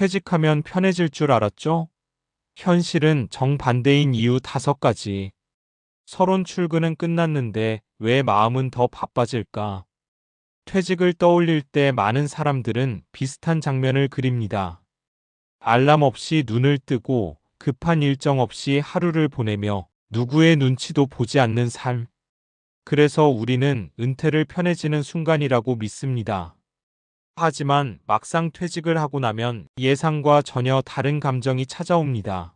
퇴직하면 편해질 줄 알았죠? 현실은 정반대인 이유 5가지. 서론 출근은 끝났는데 왜 마음은 더 바빠질까? 퇴직을 떠올릴 때 많은 사람들은 비슷한 장면을 그립니다. 알람 없이 눈을 뜨고 급한 일정 없이 하루를 보내며 누구의 눈치도 보지 않는 삶. 그래서 우리는 은퇴를 편해지는 순간이라고 믿습니다. 하지만 막상 퇴직을 하고 나면 예상과 전혀 다른 감정이 찾아옵니다.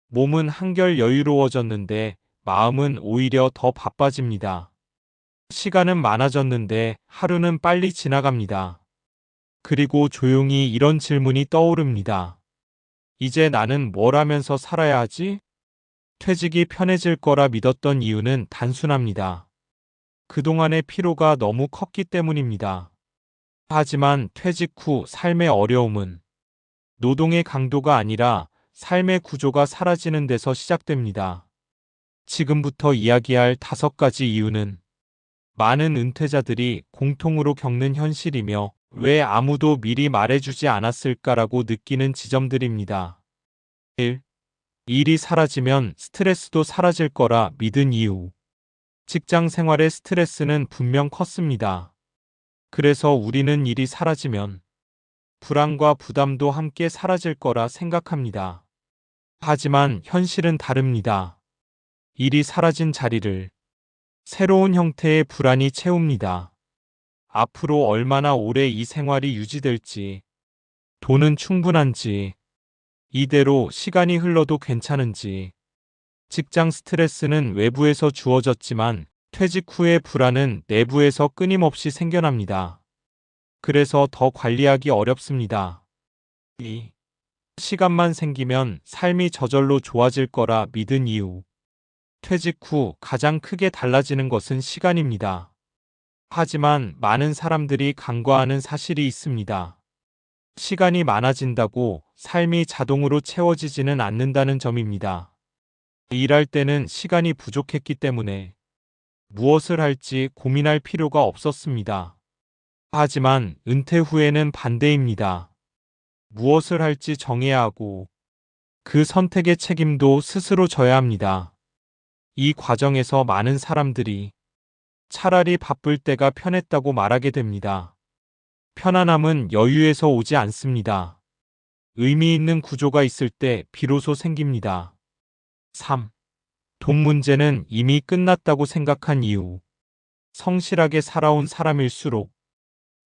몸은 한결 여유로워졌는데 마음은 오히려 더 바빠집니다. 시간은 많아졌는데 하루는 빨리 지나갑니다. 그리고 조용히 이런 질문이 떠오릅니다. 이제 나는 뭘 하면서 살아야 하지? 퇴직이 편해질 거라 믿었던 이유는 단순합니다. 그동안의 피로가 너무 컸기 때문입니다. 하지만 퇴직 후 삶의 어려움은 노동의 강도가 아니라 삶의 구조가 사라지는 데서 시작됩니다. 지금부터 이야기할 5가지 이유는 많은 은퇴자들이 공통으로 겪는 현실이며 왜 아무도 미리 말해주지 않았을까라고 느끼는 지점들입니다. 1. 일이 사라지면 스트레스도 사라질 거라 믿은 이유. 직장 생활의 스트레스는 분명 컸습니다. 그래서 우리는 일이 사라지면 불안과 부담도 함께 사라질 거라 생각합니다. 하지만 현실은 다릅니다. 일이 사라진 자리를 새로운 형태의 불안이 채웁니다. 앞으로 얼마나 오래 이 생활이 유지될지, 돈은 충분한지, 이대로 시간이 흘러도 괜찮은지. 직장 스트레스는 외부에서 주어졌지만 퇴직 후의 불안은 내부에서 끊임없이 생겨납니다. 그래서 더 관리하기 어렵습니다. 2. 시간만 생기면 삶이 저절로 좋아질 거라 믿은 이유. 퇴직 후 가장 크게 달라지는 것은 시간입니다. 하지만 많은 사람들이 간과하는 사실이 있습니다. 시간이 많아진다고 삶이 자동으로 채워지지는 않는다는 점입니다. 일할 때는 시간이 부족했기 때문에 무엇을 할지 고민할 필요가 없었습니다. 하지만 은퇴 후에는 반대입니다. 무엇을 할지 정해야 하고 그 선택의 책임도 스스로 져야 합니다. 이 과정에서 많은 사람들이 차라리 바쁠 때가 편했다고 말하게 됩니다. 편안함은 여유에서 오지 않습니다. 의미 있는 구조가 있을 때 비로소 생깁니다. 3. 돈 문제는 이미 끝났다고 생각한 이유. 성실하게 살아온 사람일수록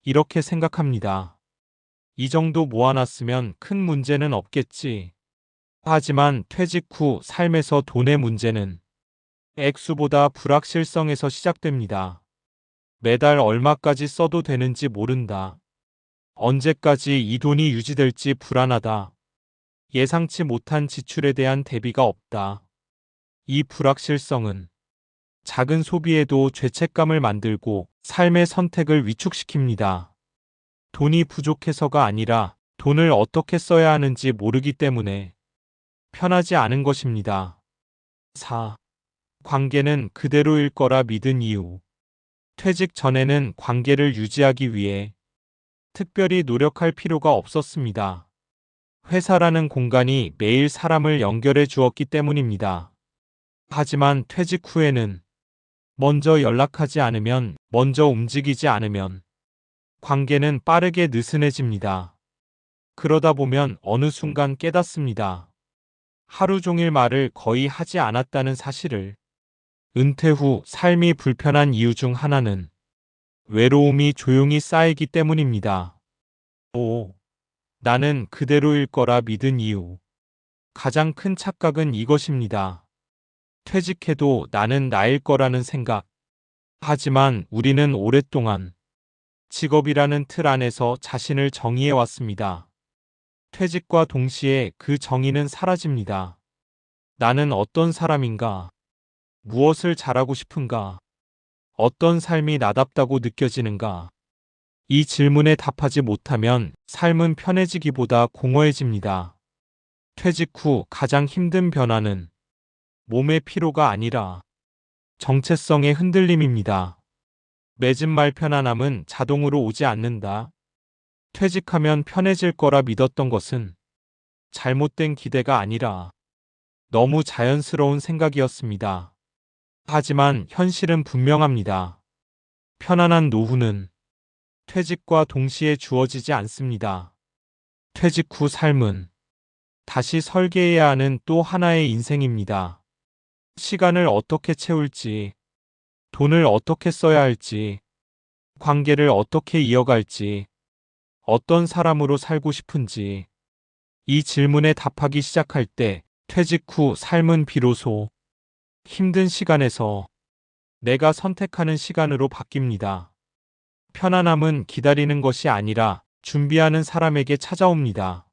이렇게 생각합니다. 이 정도 모아놨으면 큰 문제는 없겠지. 하지만 퇴직 후 삶에서 돈의 문제는 액수보다 불확실성에서 시작됩니다. 매달 얼마까지 써도 되는지 모른다. 언제까지 이 돈이 유지될지 불안하다. 예상치 못한 지출에 대한 대비가 없다. 이 불확실성은 작은 소비에도 죄책감을 만들고 삶의 선택을 위축시킵니다. 돈이 부족해서가 아니라 돈을 어떻게 써야 하는지 모르기 때문에 편하지 않은 것입니다. 4. 관계는 그대로일 거라 믿은 이유. 퇴직 전에는 관계를 유지하기 위해 특별히 노력할 필요가 없었습니다. 회사라는 공간이 매일 사람을 연결해 주었기 때문입니다. 하지만 퇴직 후에는 먼저 연락하지 않으면, 먼저 움직이지 않으면 관계는 빠르게 느슨해집니다. 그러다 보면 어느 순간 깨닫습니다. 하루 종일 말을 거의 하지 않았다는 사실을. 은퇴 후 삶이 불편한 이유 중 하나는 외로움이 조용히 쌓이기 때문입니다. 5. 나는 그대로일 거라 믿은 이유. 가장 큰 착각은 이것입니다. 퇴직해도 나는 나일 거라는 생각. 하지만 우리는 오랫동안 직업이라는 틀 안에서 자신을 정의해 왔습니다. 퇴직과 동시에 그 정의는 사라집니다. 나는 어떤 사람인가? 무엇을 잘하고 싶은가? 어떤 삶이 나답다고 느껴지는가? 이 질문에 답하지 못하면 삶은 편해지기보다 공허해집니다. 퇴직 후 가장 힘든 변화는 몸의 피로가 아니라 정체성의 흔들림입니다. 맺은 말 편안함은 자동으로 오지 않는다. 퇴직하면 편해질 거라 믿었던 것은 잘못된 기대가 아니라 너무 자연스러운 생각이었습니다. 하지만 현실은 분명합니다. 편안한 노후는 퇴직과 동시에 주어지지 않습니다. 퇴직 후 삶은 다시 설계해야 하는 또 하나의 인생입니다. 시간을 어떻게 채울지, 돈을 어떻게 써야 할지, 관계를 어떻게 이어갈지, 어떤 사람으로 살고 싶은지, 이 질문에 답하기 시작할 때 퇴직 후 삶은 비로소 힘든 시간에서 내가 선택하는 시간으로 바뀝니다. 편안함은 기다리는 것이 아니라 준비하는 사람에게 찾아옵니다.